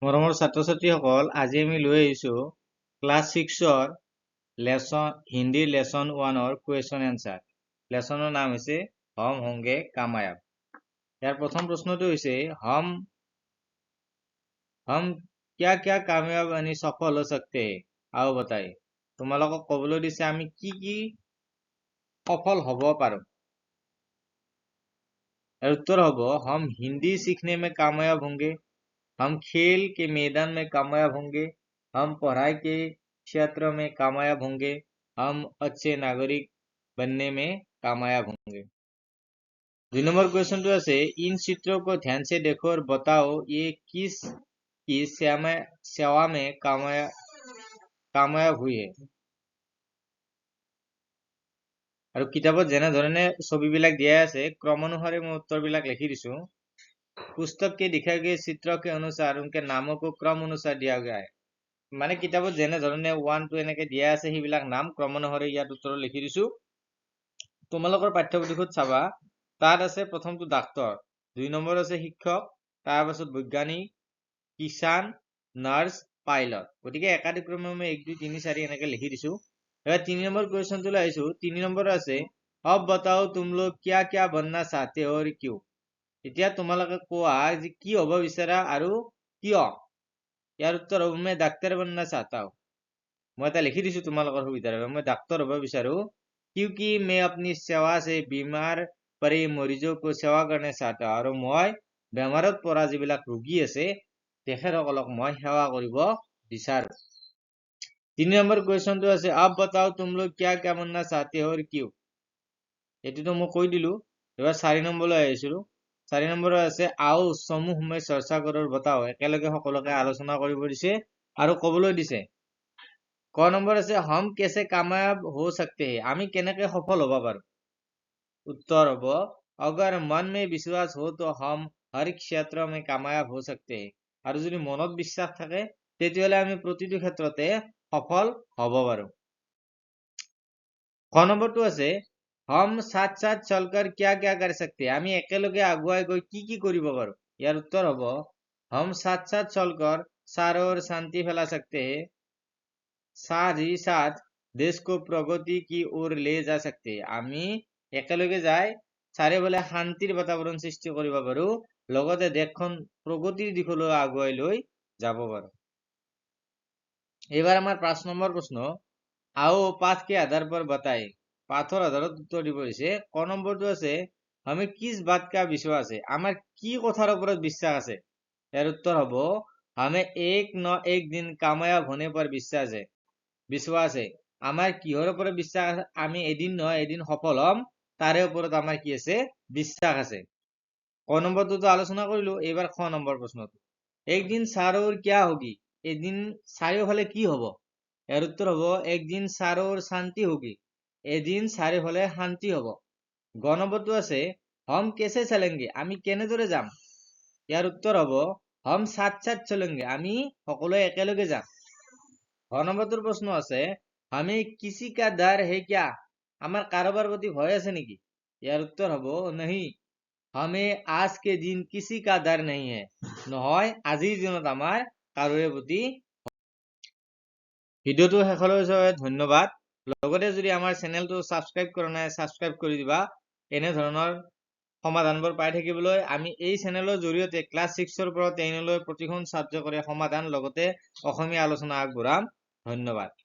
মৰমৰ ছাত্ৰ ছাত্ৰীসকল, আজি আমি লৈ আহিছোঁ ক্লাছ 6ৰ হিন্দীৰ লেচন 1ৰ কুৱেশ্যন এনচাৰ। লেচনৰ নাম হৈছে হম হোংগে কামায়াব। ইয়াৰ প্ৰথম প্ৰশ্নটো হৈছে हम क्या क्या कामयाब यानी सफल हो सकते हैं, आओ बताइए। তোমালোকক ক'বলৈ দিছে আমি কি কি সফল হ'ব পাৰো। यार उत्तर হ'ব हम हिंदी सीखने में कामयाब होंगे, हम खेल के मैदान में कामयाब होंगे, हम पढ़ाई के क्षेत्र में कामयाब होंगे, हम अच्छे नागरिक बनने में कामयाब होंगे। 2 नंबर क्वेश्चन तो ऐसे, इन चित्रों को ध्यान से देखो और बताओ ये किस की सेवा में कामयाब हुई है। আৰু কিতাপত যেনে ধৰণে ছবিবিলাক দিয়া আছে क्रम अनुसार मैं उत्तरবিলাক লিখি দিছো। पुस्तक के दिखाए गए चित्र के अनुसार उनके नामों को क्रम अनुसार दिया गया है। মানে কিতাপত যেনে ধৰণে 1 2 এনেকে দিয়া আছে সেইবিলাক নাম ক্ৰম অনুসাৰে ইয়াত উত্তৰ লিখি দিছো। তোমালোকৰ পাঠ্যপুথিত চাবা তাত আছে প্ৰথমটো ডাক্তৰ, 2 নম্বৰ আছে শিক্ষক, তাৰ পাছত বৈজ্ঞানিক, কিষাণ, নাৰ্ছ, পাইলট। গতিকে একাধিক্ৰমে মই 1 2 3 4 এনেকে লিখি দিছো। এবাৰ 3 নম্বৰ কুৱেশ্যনটো লাইছো। 3 নম্বৰ আছে अब बताओ तुम लोग क्या क्या बनना चाहते हो और क्यों। এতিয়া তোমালোকে কোৱা যে কি হ'ব বিচাৰা আৰু কিয়। ইয়াৰ উত্তৰ হ'ব मैं डॉक्टर बनना चाहता हूँ। मैं এটা লিখি দিছো তোমালোকৰ সুবিধাৰ বাবে। मैं डॉक्टर হ'ব বিচাৰো क्योंकि मैं अपनी सेवा से बीमार पड़े मरीजों को सेवा करना चाहता हूँ। আৰু মই বেমাৰত পৰা যিবিলাক ৰোগী আছে তেখেতসকলক মই সেৱা কৰিব বিচাৰো। 3 নম্বৰ কুৱেশ্যনটো আছে अब बताओ तुम लोग क्या क्या बनना चाहते हो और क्यों। এটিতো মই কৈ দিলো। এবাৰ 4 নম্বৰলৈ আহিছিলো। 4 নম্বৰ আছে आओ समूह में चर्चा करो और बताओ। একেলগে সকলোকে আলোচনা কৰিব দিছে আৰু ক'বলৈ দিছে। ক নম্বৰ আছে हम कैसे कामयाब हो सकते हैं, আমি কেনেকৈ সফল হ'ব পাৰো। उत्तर হ'ব अगर मन में विश्वास हो तो हम हर क्षेत्र में कामयाब हो सकते हैं। আৰু যদি মনত বিশ্বাস থাকে তেতিয়াহ'লে আমি প্ৰতিটো ক্ষেত্ৰতে সফল হ'ব পাৰো। খ নম্বৰটো আছে हम साथ साथ चलकर क्या क्या कर सकते हैं, আমি একেলগে আগুৱাই গৈ কি কি কৰিব পাৰো। ইয়াৰ উত্তৰ হ'ব हम साथ साथ चलकर चारों ओर शांति फैला सकते हैं, साथ ही साथ देश को प्रगति की ओर ले जा सकते हैं। আমি একেলগে যাই চাৰিওফালে শান্তিৰ বাতাবৰণ সৃষ্টি কৰিব পাৰো, লগতে দেশখন প্ৰগতিৰ দিশলৈ আগুৱাই লৈ যাব পাৰো। এবাৰ আমাৰ 5 নম্বৰ প্ৰশ্ন, आओ पाठ के आधार पर बताए। পাঠৰ আধাৰত উত্তৰ দিব দিছে। ক নম্বৰটো আছে हमें किस बात का विश्वास है, আমাৰ কি কথাৰ ওপৰত বিশ্বাস আছে। ইয়াৰ উত্তৰ হ'ব हमें एक न एक दिन कामयाब होने पर विश्वास है। আমাৰ কিহৰ ওপৰত বিশ্বাস আছে, আমি এদিন নহয় এদিন সফল হ'ম তাৰে ওপৰত আমাৰ কি আছে, বিশ্বাস আছে। ক নম্বৰটো আলোচনা কৰিলো। এবাৰ খ নম্বৰ প্ৰশ্নটো, একদিন চাৰোৰ কিয়া হোগি, এদিন চাৰিওফালে কি হ'ব। ইয়াৰ উত্তৰ হ'ব একদিন চাৰোৰ শান্তি হোগি, এদিন চাৰিওফালে শান্তি হ'ব। গ নম্বৰটো আছে हम कैसे चलेंगे, আমি কেনেদৰে যাম। ইয়াৰ উত্তৰ হ'ব हम साथ साथ चलेंगे, আমি সকলোৱে একেলগে যাম। গ নম্বৰটোৰ প্ৰশ্ন আছে हमें किसी का डर है क्या, আমাৰ কাৰোবাৰ প্ৰতি ভয় আছে নেকি। ইয়াৰ উত্তৰ হ'ব नहीं, हमें आज के दिन किसी का डर नहीं है, নহয় আজিৰ দিনত আমাৰ কাৰোৰে প্ৰতি। ভিডিওটো শেষলৈ চোৱাৰ ধন্যবাদ। লগতে যদি আমাৰ চেনেলটো সাবস্ক্ৰাইব কৰা নাই সাবস্ক্ৰাইব কৰি দিবা। এনে ধৰণৰ সমাধানবোৰ পাই থাকিবলৈ আমি এই চেনেলৰ জৰিয়তে ক্লাছ 6ৰ পৰা 10লৈ প্ৰতিখন ছাবজেক্টৰে সমাধান লগতে অসমীয়া আলোচনা আগবঢ়াম। ধন্যবাদ।